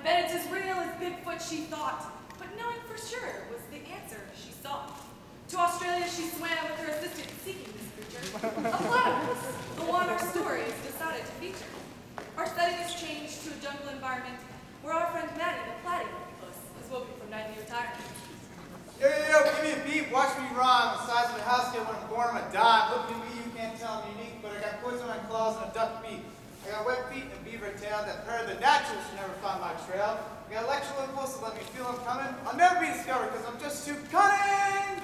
bet it's as real as Bigfoot she thought, but knowing for sure was the answer she sought. To Australia she swam with her assistant seeking this creature, a platypus, the one our stories decided to feature. Our setting is changed to a jungle environment where our friend Maddie the platypus is woken from nightly retirement. Yo, give me a beat, watch me rhyme. The size of a house kid when I'm born, I'm a dime. Look at me, you can't tell I'm unique, but I got poison on my claws and a duck beak. I got wet feet and a beaver tail that pair of the naturals should never find my trail. I got electrical impulse to let me feel I'm coming. I'll never be discovered because I'm just too cunning!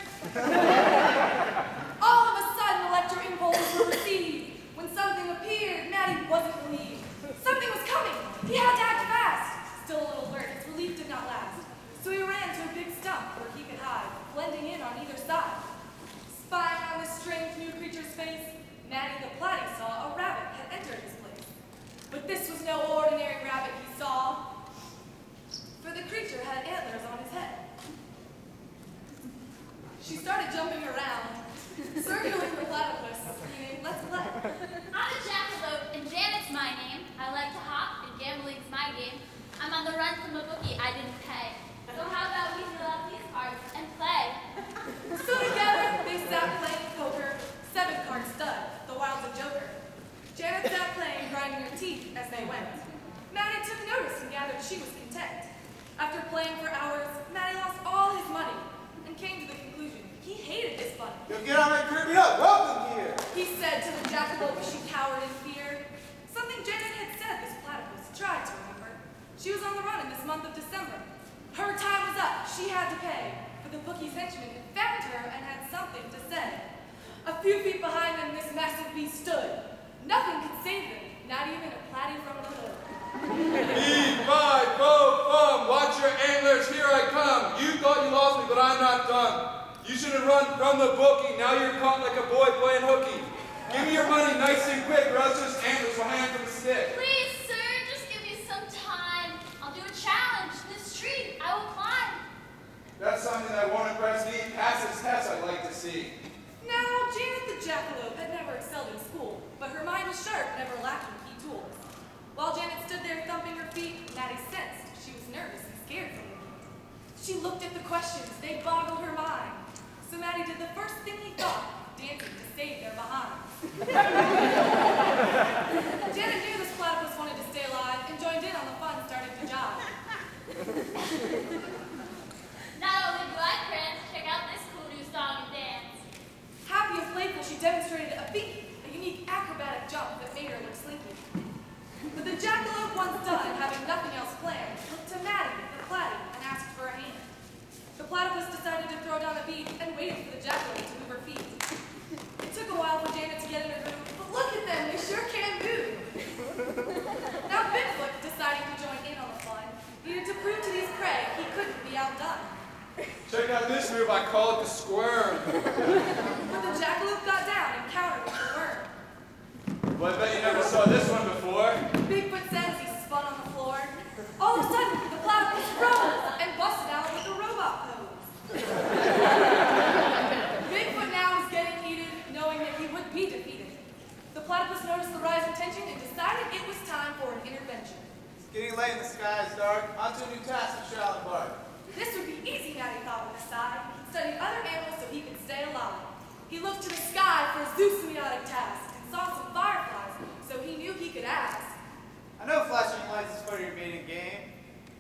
All of a sudden, electro impulses were received. When something appeared, Maddie wasn't relieved. Something was coming. He had to act fast. Still a little alert, his relief did not last. So he ran to a big stump where he could hide, blending in on either side. Spying on this strange new creature's face, Maddie the platy saw a rabbit had entered his place. But this was no ordinary rabbit he saw, for the creature had antlers on his head. She started jumping around, circling the platypus, screaming, "Let's play." I'm a jackalope, and Janet's my name. I like to hop, and gambling's my game. I'm on the run from a bookie I didn't pay. So how about we fill out these cards and play? So together, they sat playing poker, 7-card stud, the wild's a joker. Janet sat playing, grinding her teeth as they went. Maddie took notice and gathered she was content. After playing for hours, Maddie lost all his money and came to the conclusion he hated his fun. Yo, get on my group, yo, welcome here! He said to the jackalope as she cowered in fear. Something Janet had said this platypus tried to remember. She was on the run in this month of December. Her time was up, she had to pay, for the bookie's henchman had found her and had something to say. A few feet behind them, this massive beast stood. Nothing could save them, not even a platy from the hood. E-5-4-4, watch your antlers, here I come. You thought you lost me, but I'm not done. You should have run from the bookie, now you're caught like a boy playing hooky. Give me your money nice and quick, or else those antlers will hang from the stick. Please, sir, just give me some time. I'll do a challenge. This tree, I will climb. That's something that won't impress me. Pass this test I'd like to see. Now, Janet the jackalope had never excelled in school, but her mind was sharp, never lacking key tools. While Janet stood there thumping her feet, Maddie sensed she was nervous and scared for the meet. She looked at the questions, they boggled her mind. So Maddie did the first thing he thought, dancing to save their behinds. Janet knew this platypus wanted to stay alive and joined in on the fun starting to jive. Not only do I prance, check out this cool new song and dance. Happy and playful, she demonstrated a feat, a unique acrobatic jump that made her look slinky. But the jackalope, once done, having nothing else planned, looked to Maddie, the platy, and asked for a hand. The platypus decided to throw down a beat and waited for the jackalope to move her feet. It took a while for Janet to get in her groove, but look at them, they sure can move. Now Bigfoot, deciding to join in on the fun, needed to prove to these prey he couldn't be outdone. Check out this move, I call it the squirm. But the jackalope got down and countered with the worm. Well, I bet you never saw this one before. Bigfoot said as he spun on the floor. All of a sudden, the platypus rose and busted out with a robot pose. Bigfoot now was getting heated, knowing that he would be defeated. The platypus noticed the rise in tension and decided it was time for an intervention. It's getting late and the sky is dark. On to a new task and shall embark. This would be easy, Maddie thought with a sigh. He'd studied other animals so he could stay alive. He looked to the sky for a zoo-semiotic task and saw some fireflies, so he knew he could ask. I know flashing lights is part of your mating game,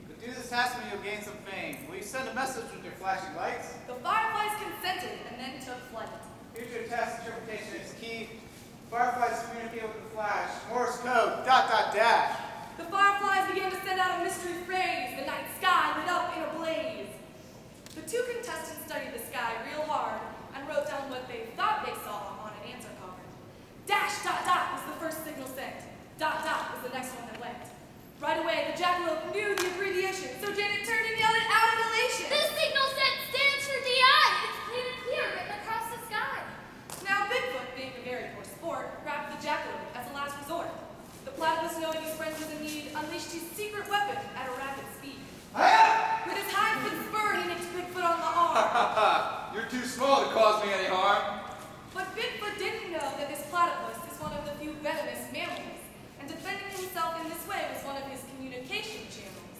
but do this task and you'll gain some fame. Will you send a message with your flashing lights? The fireflies consented and then took flight. Here's your task interpretation. It's key. Fireflies communicate with the flash. Morse code, dot, dot, dash. The fireflies began to send out a mystery phrase. The night sky lit up in a blaze. The two contestants studied the sky real hard and wrote down what they thought they saw on an answer card. Dash, dot, dot was the first signal sent. Dot, dot was the next one that went. Right away, the jackalope knew the abbreviation, so Janet turned and yelled it out in elation. This signal set stands for DI. It's clear and clear written across the sky. Now Bigfoot, being a very poor sport, grabbed the jackalope as a last resort. The platypus, knowing his friend was in need, unleashed his secret weapon at a rapid speed. With his hind-foot spur, he nicked Bigfoot on the arm. You're too small to cause me any harm. But Bigfoot didn't know that this platypus is one of the few venomous mammals, and defending himself in this way was one of his communication channels.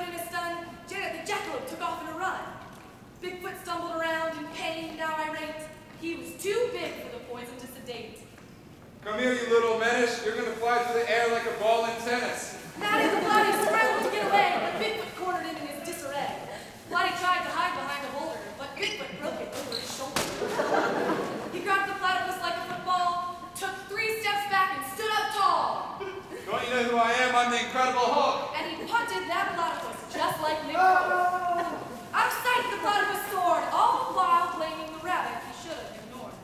in a stun, Janet the jackalope took off in a run. Bigfoot stumbled around in pain, now irate. He was too big for the poison to sedate. Come here, you little menace. You're gonna fly through the air like a ball in tennis. Matty the Bloody scrambled to get away, but Bigfoot cornered him in his disarray. Bloody tried to hide behind a boulder, but Bigfoot broke it over his shoulder. He grabbed the platypus like a football, took 3 steps back and stood up tall. Don't you know who I am? I'm the Incredible Hulk. And he punted that platypus just like Nick Cole. Out of sight, the platypus soared, all the while blaming the rabbit he should have ignored.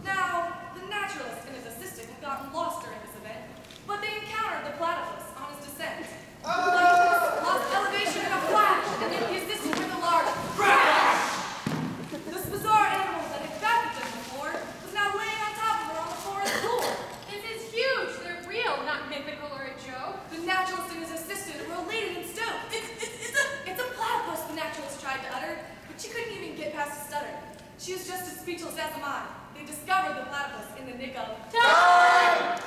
Now, the naturalist and his assistant had gotten lost during this event, but they encountered the platypus on his descent. The platypus lost elevation in a flash, and hit the assistant with a large crash. This bizarre animal that had baffled them before was now laying on top of her on the forest floor. This is huge. They're real, not mythical or a joke. The naturalist and his assistant were elated and stoked. It's a platypus, the naturalist tried to utter, but she couldn't even get past a stutter. She was just as speechless as am I. They discovered the platypus in the nick of time!